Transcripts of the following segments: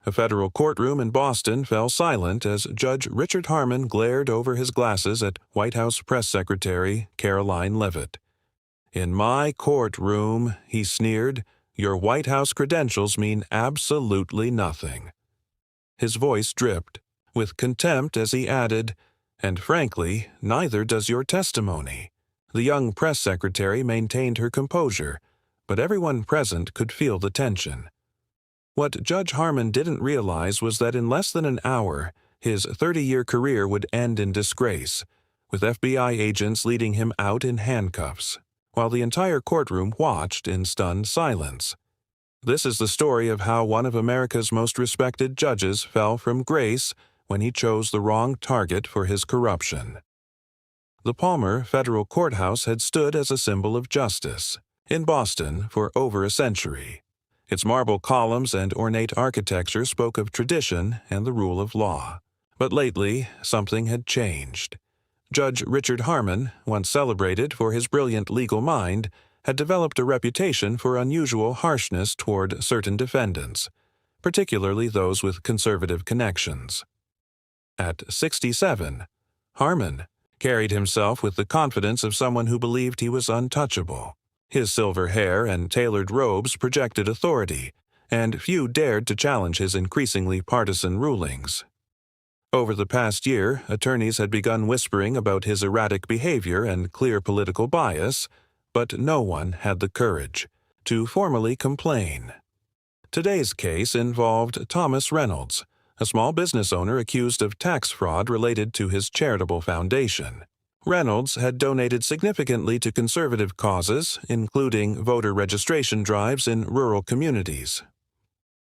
A federal courtroom in Boston fell silent as Judge Richard Harmon glared over his glasses at White House Press Secretary Karoline Leavitt. "In my courtroom," he sneered, "your White House credentials mean absolutely nothing." His voice dripped, with contempt as he added, "And frankly, neither does your testimony." The young press secretary maintained her composure, but everyone present could feel the tension. What Judge Harmon didn't realize was that in less than an hour, his 30-year career would end in disgrace, with FBI agents leading him out in handcuffs, while the entire courtroom watched in stunned silence. This is the story of how one of America's most respected judges fell from grace when he chose the wrong target for his corruption. The Palmer Federal Courthouse had stood as a symbol of justice in Boston for over a century. Its marble columns and ornate architecture spoke of tradition and the rule of law. But lately, something had changed. Judge Richard Harmon, once celebrated for his brilliant legal mind, had developed a reputation for unusual harshness toward certain defendants, particularly those with conservative connections. At 67, Harmon carried himself with the confidence of someone who believed he was untouchable. His silver hair and tailored robes projected authority, and few dared to challenge his increasingly partisan rulings. Over the past year, attorneys had begun whispering about his erratic behavior and clear political bias, but no one had the courage to formally complain. Today's case involved Thomas Reynolds, a small business owner accused of tax fraud related to his charitable foundation. Reynolds had donated significantly to conservative causes, including voter registration drives in rural communities.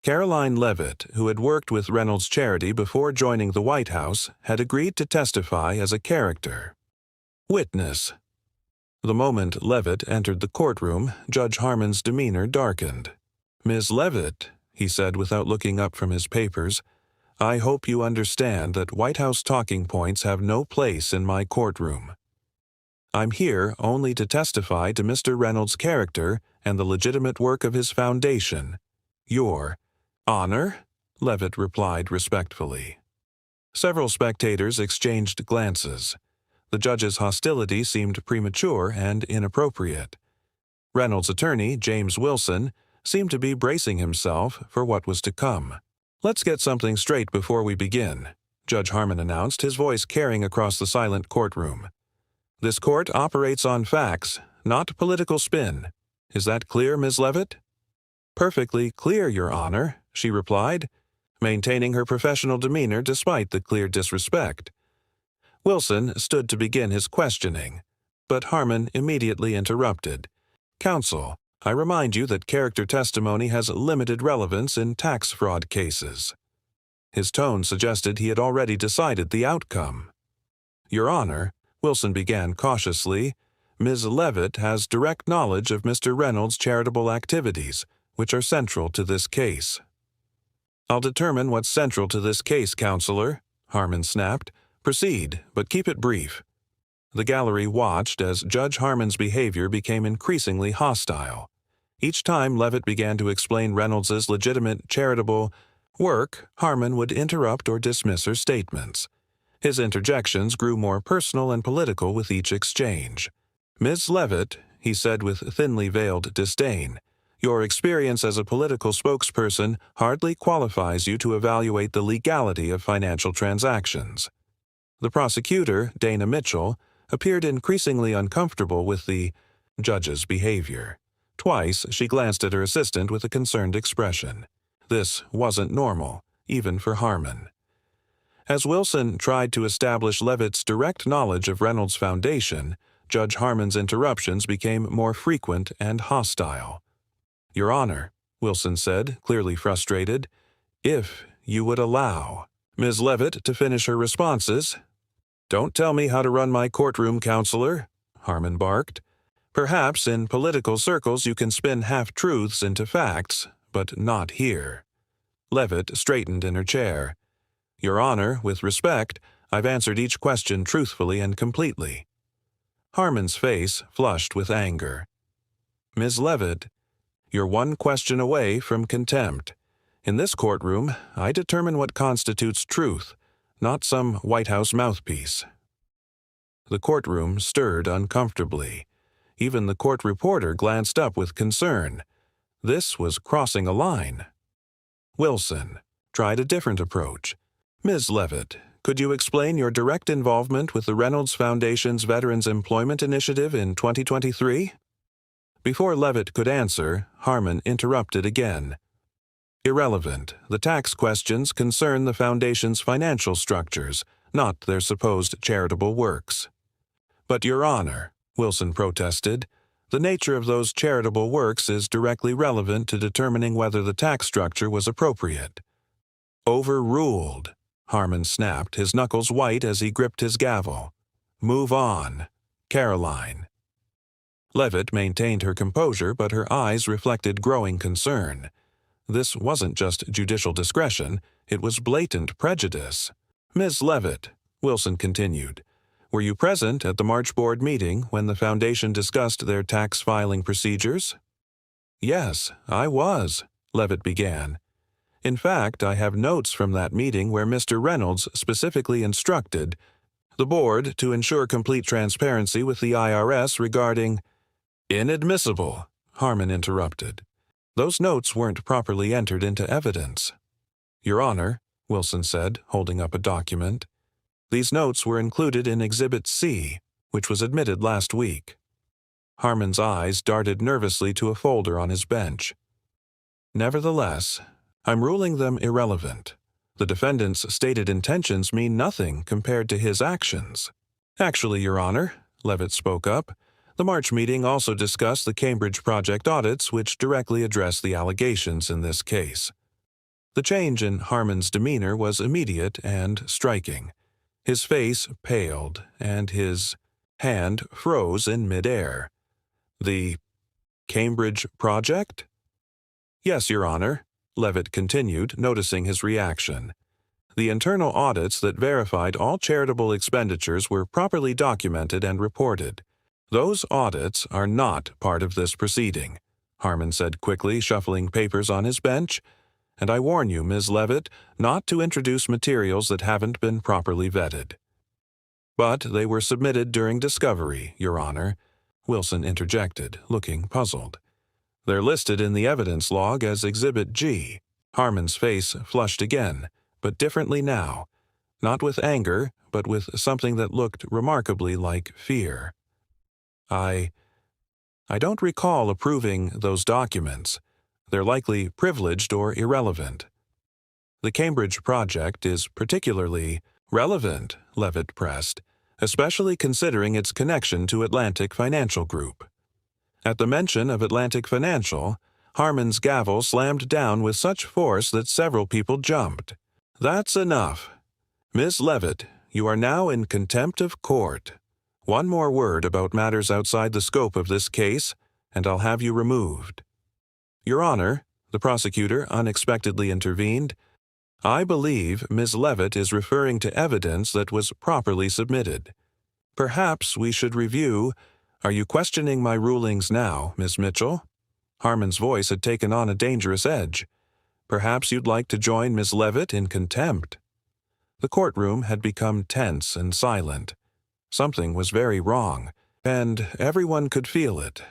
Karoline Leavitt, who had worked with Reynolds' charity before joining the White House, had agreed to testify as a character. Witness. The moment Leavitt entered the courtroom, Judge Harmon's demeanor darkened. "Ms. Leavitt," he said without looking up from his papers, "I hope you understand that White House talking points have no place in my courtroom. I'm here only to testify to Mr. Reynolds' character and the legitimate work of his foundation. Your honor?" Leavitt replied respectfully. Several spectators exchanged glances. The judge's hostility seemed premature and inappropriate. Reynolds' attorney, James Wilson, seemed to be bracing himself for what was to come. "Let's get something straight before we begin," Judge Harmon announced, his voice carrying across the silent courtroom. "This court operates on facts, not political spin. Is that clear, Ms. Leavitt?" "Perfectly clear, Your Honor," she replied, maintaining her professional demeanor despite the clear disrespect. Wilson stood to begin his questioning, but Harmon immediately interrupted. "Counsel, I remind you that character testimony has limited relevance in tax fraud cases." His tone suggested he had already decided the outcome. "Your Honor," Wilson began cautiously, "Ms. Leavitt has direct knowledge of Mr. Reynolds' charitable activities, which are central to this case." "I'll determine what's central to this case, Counselor," Harmon snapped. "Proceed, but keep it brief." The gallery watched as Judge Harmon's behavior became increasingly hostile. Each time Leavitt began to explain Reynolds's legitimate charitable work, Harmon would interrupt or dismiss her statements. His interjections grew more personal and political with each exchange. "Ms. Leavitt," he said with thinly veiled disdain, "your experience as a political spokesperson hardly qualifies you to evaluate the legality of financial transactions." The prosecutor, Dana Mitchell, appeared increasingly uncomfortable with the judge's behavior. Twice she glanced at her assistant with a concerned expression. This wasn't normal, even for Harmon. As Wilson tried to establish Leavitt's direct knowledge of Reynolds' foundation, Judge Harmon's interruptions became more frequent and hostile. "Your Honor," Wilson said, clearly frustrated, "if you would allow Ms. Leavitt to finish her responses." "Don't tell me how to run my courtroom, Counselor," Harmon barked. "Perhaps in political circles you can spin half-truths into facts, but not here." Leavitt straightened in her chair. "Your Honor, with respect, I've answered each question truthfully and completely." Harmon's face flushed with anger. "Ms. Leavitt, you're one question away from contempt. In this courtroom, I determine what constitutes truth, not some White House mouthpiece." The courtroom stirred uncomfortably. Even the court reporter glanced up with concern. This was crossing a line. Wilson tried a different approach. "Ms. Leavitt, could you explain your direct involvement with the Reynolds Foundation's Veterans Employment Initiative in 2023? Before Leavitt could answer, Harmon interrupted again. "Irrelevant. The tax questions concern the Foundation's financial structures, not their supposed charitable works." "But, Your Honor," Wilson protested, "the nature of those charitable works is directly relevant to determining whether the tax structure was appropriate." "Overruled," Harmon snapped, his knuckles white as he gripped his gavel. "Move on. Karoline." Leavitt maintained her composure, but her eyes reflected growing concern. This wasn't just judicial discretion, it was blatant prejudice. "Ms. Leavitt," Wilson continued, "were you present at the March Board meeting when the Foundation discussed their tax filing procedures?" "Yes, I was," Leavitt began. "In fact, I have notes from that meeting where Mr. Reynolds specifically instructed the board to ensure complete transparency with the IRS regarding—" "Inadmissible," Harmon interrupted. "Those notes weren't properly entered into evidence." "Your Honor," Wilson said, holding up a document, "these notes were included in Exhibit C, which was admitted last week." Harmon's eyes darted nervously to a folder on his bench. "Nevertheless, I'm ruling them irrelevant. The defendant's stated intentions mean nothing compared to his actions." "Actually, Your Honor," Leavitt spoke up, "the March meeting also discussed the Cambridge Project audits which directly address the allegations in this case." The change in Harmon's demeanor was immediate and striking. His face paled, and his hand froze in midair. "The Cambridge Project?" "Yes, Your Honor," Leavitt continued, noticing his reaction. "The internal audits that verified all charitable expenditures were properly documented and reported. Those audits are not part of this proceeding," Harmon said quickly, shuffling papers on his bench. "And I warn you, Ms. Leavitt, not to introduce materials that haven't been properly vetted." "But they were submitted during discovery, Your Honor," Wilson interjected, looking puzzled. "They're listed in the evidence log as Exhibit G." Harmon's face flushed again, but differently now. Not with anger, but with something that looked remarkably like fear. I don't recall approving those documents. They're likely privileged or irrelevant." "The Cambridge Project is particularly relevant," Leavitt pressed, "especially considering its connection to Atlantic Financial Group." At the mention of Atlantic Financial, Harmon's gavel slammed down with such force that several people jumped. "That's enough. Ms. Leavitt, you are now in contempt of court. One more word about matters outside the scope of this case, and I'll have you removed." "Your Honor," the prosecutor unexpectedly intervened, "I believe Ms. Leavitt is referring to evidence that was properly submitted. Perhaps we should review— Are you questioning my rulings now, Ms. Mitchell?" Harmon's voice had taken on a dangerous edge. "Perhaps you'd like to join Ms. Leavitt in contempt." The courtroom had become tense and silent. Something was very wrong, and everyone could feel it.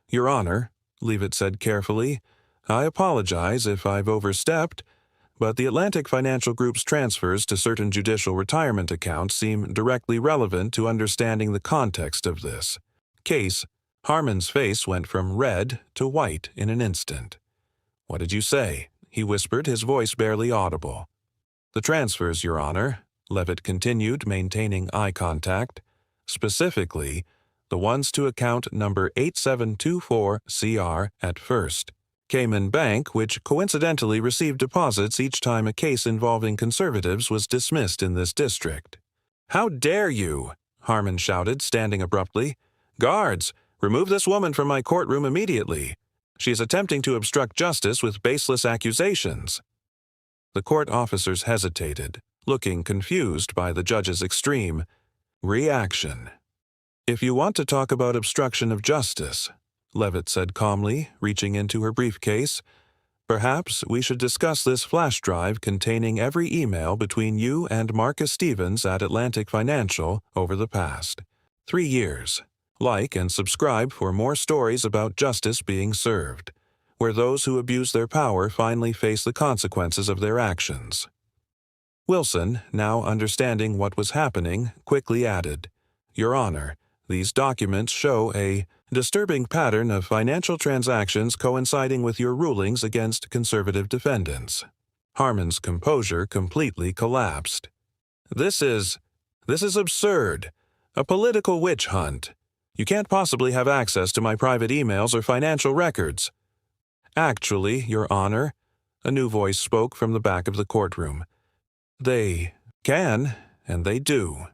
"Your Honor," Leavitt said carefully, "I apologize if I've overstepped, but the Atlantic Financial Group's transfers to certain judicial retirement accounts seem directly relevant to understanding the context of this case." Harmon's face went from red to white in an instant. "What did you say?" he whispered, his voice barely audible. "The transfers, Your Honor," Leavitt continued, maintaining eye contact, "specifically, the ones to account number 8724CR at First Cayman Bank, which coincidentally received deposits each time a case involving conservatives was dismissed in this district." "How dare you!" Harmon shouted, standing abruptly. "Guards, remove this woman from my courtroom immediately. She is attempting to obstruct justice with baseless accusations." The court officers hesitated, looking confused by the judge's extreme reaction. "If you want to talk about obstruction of justice," Leavitt said calmly, reaching into her briefcase, Perhaps we should discuss this flash drive containing every email between you and Marcus Stevens at Atlantic Financial over the past 3 years. Like and subscribe for more stories about justice being served, where those who abuse their power finally face the consequences of their actions. Wilson, now understanding what was happening, quickly added, "Your Honor, these documents show a disturbing pattern of financial transactions coinciding with your rulings against conservative defendants." Harmon's composure completely collapsed. This is absurd. A political witch hunt. You can't possibly have access to my private emails or financial records." "Actually, Your Honor," a new voice spoke from the back of the courtroom, "they can, and they do."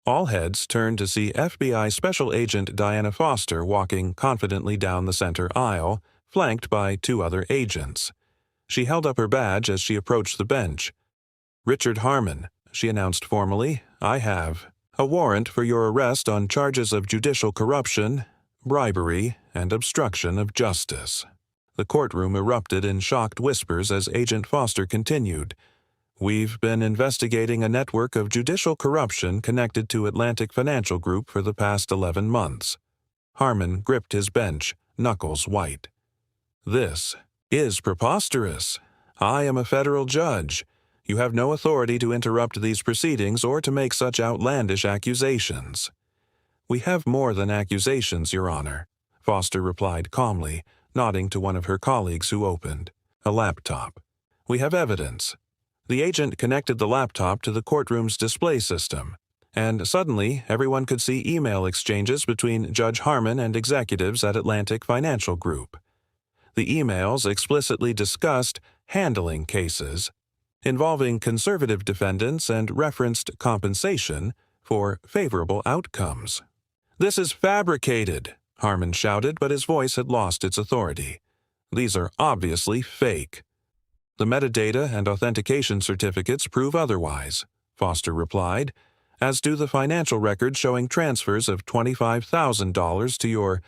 All heads turned to see FBI Special Agent Diana Foster walking confidently down the center aisle, flanked by 2 other agents. She held up her badge as she approached the bench. "Richard Harmon," she announced formally, "I have a warrant for your arrest on charges of judicial corruption, bribery, and obstruction of justice." The courtroom erupted in shocked whispers as Agent Foster continued, "We've been investigating a network of judicial corruption connected to Atlantic Financial Group for the past 11 months. Harmon gripped his bench, knuckles white. "This is preposterous. I am a federal judge. You have no authority to interrupt these proceedings or to make such outlandish accusations." "We have more than accusations, Your Honor," Foster replied calmly, nodding to one of her colleagues who opened a laptop. "We have evidence." The agent connected the laptop to the courtroom's display system, and suddenly everyone could see email exchanges between Judge Harmon and executives at Atlantic Financial Group. The emails explicitly discussed handling cases involving conservative defendants and referenced compensation for favorable outcomes. "This is fabricated," Harmon shouted, but his voice had lost its authority. "These are obviously fake." "The metadata and authentication certificates prove otherwise," Foster replied, "as do the financial records showing transfers of $25,000 to your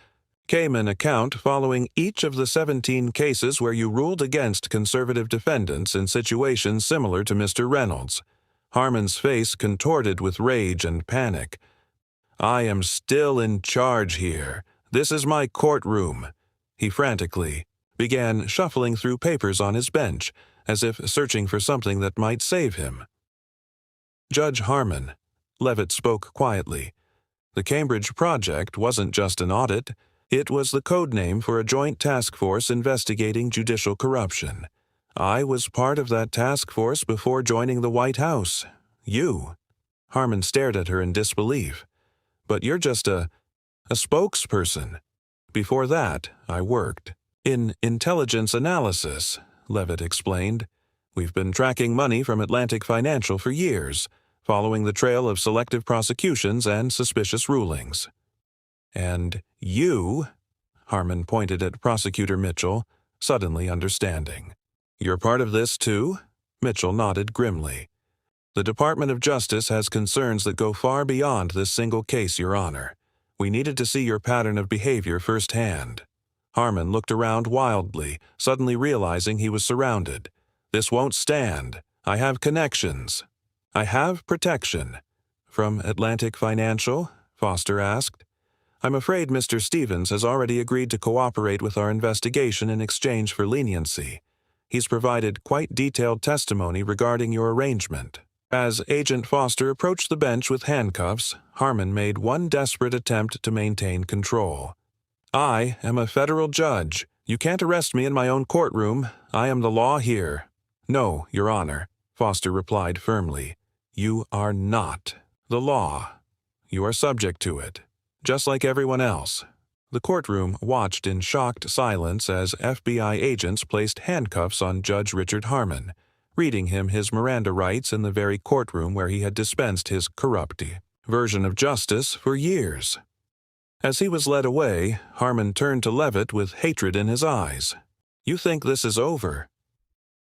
Cayman account following each of the 17 cases where you ruled against conservative defendants in situations similar to Mr. Reynolds." Harmon's face contorted with rage and panic. "I am still in charge here. This is my courtroom." He frantically began shuffling through papers on his bench, as if searching for something that might save him. "Judge Harmon," Leavitt spoke quietly, "the Cambridge Project wasn't just an audit. It was the code name for a joint task force investigating judicial corruption. I was part of that task force before joining the White House. You." Harmon stared at her in disbelief. "But you're just a spokesperson. Before that, I worked in intelligence analysis," Leavitt explained. "We've been tracking money from Atlantic Financial for years, following the trail of selective prosecutions and suspicious rulings." "And you," Harmon pointed at Prosecutor Mitchell, suddenly understanding. "You're part of this too?" Mitchell nodded grimly. "The Department of Justice has concerns that go far beyond this single case, Your Honor. We needed to see your pattern of behavior firsthand." Harmon looked around wildly, suddenly realizing he was surrounded. "This won't stand. I have connections. I have protection." "From Atlantic Financial?" Foster asked. "I'm afraid Mr. Stevens has already agreed to cooperate with our investigation in exchange for leniency. He's provided quite detailed testimony regarding your arrangement." As Agent Foster approached the bench with handcuffs, Harmon made one desperate attempt to maintain control. "I am a federal judge. You can't arrest me in my own courtroom. I am the law here." "No, Your Honor," Foster replied firmly. "You are not the law. You are subject to it, just like everyone else." The courtroom watched in shocked silence as FBI agents placed handcuffs on Judge Richard Harmon, reading him his Miranda rights in the very courtroom where he had dispensed his corrupt version of justice for years. As he was led away, Harmon turned to Leavitt with hatred in his eyes. "You think this is over?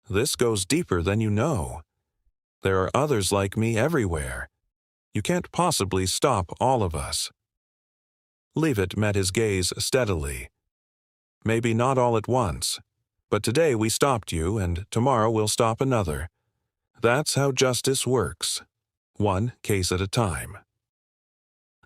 This goes deeper than you know. There are others like me everywhere. You can't possibly stop all of us." Leavitt met his gaze steadily. "Maybe not all at once, But today we stopped you, and tomorrow we'll stop another. That's how justice works. One case at a time.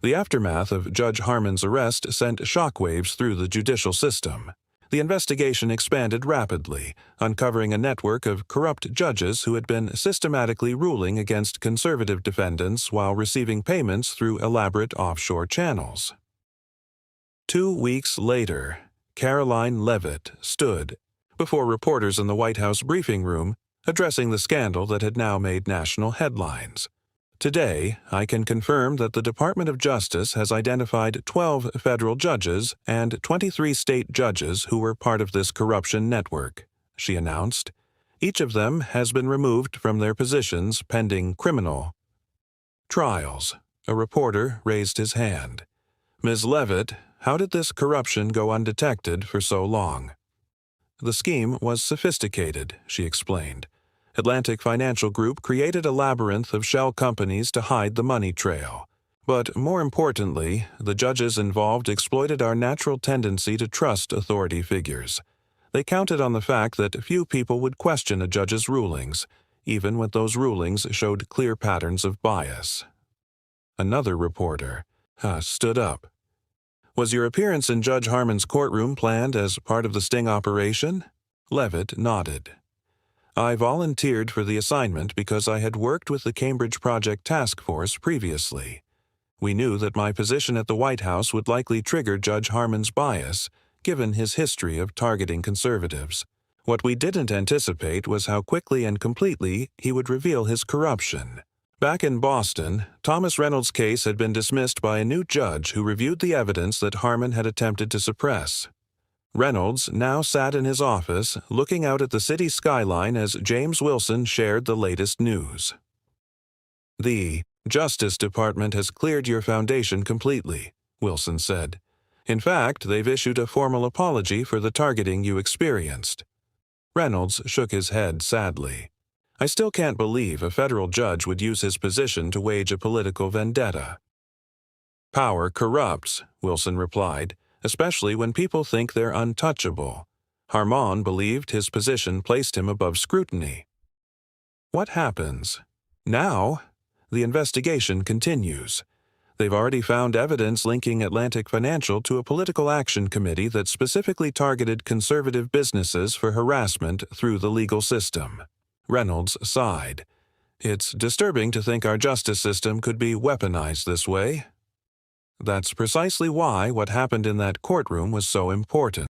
The aftermath of Judge Harmon's arrest sent shockwaves through the judicial system. The investigation expanded rapidly, uncovering a network of corrupt judges who had been systematically ruling against conservative defendants while receiving payments through elaborate offshore channels. 2 weeks later, Karoline Leavitt stood before reporters in the White House briefing room, addressing the scandal that had now made national headlines. Today, I can confirm that the Department of Justice has identified 12 federal judges and 23 state judges who were part of this corruption network, she announced. Each of them has been removed from their positions pending criminal trials. A reporter raised his hand. Ms. Leavitt, how did this corruption go undetected for so long? The scheme was sophisticated, she explained. Atlantic Financial Group created a labyrinth of shell companies to hide the money trail. But more importantly, the judges involved exploited our natural tendency to trust authority figures. They counted on the fact that few people would question a judge's rulings, even when those rulings showed clear patterns of bias. Another reporter stood up. Was your appearance in Judge Harmon's courtroom planned as part of the sting operation? Leavitt nodded. I volunteered for the assignment because I had worked with the Cambridge Project Task Force previously. We knew that my position at the White House would likely trigger Judge Harmon's bias, given his history of targeting conservatives. What we didn't anticipate was how quickly and completely he would reveal his corruption. Back in Boston, Thomas Reynolds' case had been dismissed by a new judge who reviewed the evidence that Harmon had attempted to suppress. Reynolds now sat in his office, looking out at the city skyline as James Wilson shared the latest news. The Justice Department has cleared your foundation completely, Wilson said. In fact, they've issued a formal apology for the targeting you experienced. Reynolds shook his head sadly. I still can't believe a federal judge would use his position to wage a political vendetta. Power corrupts, Wilson replied, especially when people think they're untouchable. Harmon believed his position placed him above scrutiny. What happens? Now, the investigation continues. They've already found evidence linking Atlantic Financial to a political action committee that specifically targeted conservative businesses for harassment through the legal system. Reynolds sighed. It's disturbing to think our justice system could be weaponized this way. That's precisely why what happened in that courtroom was so important.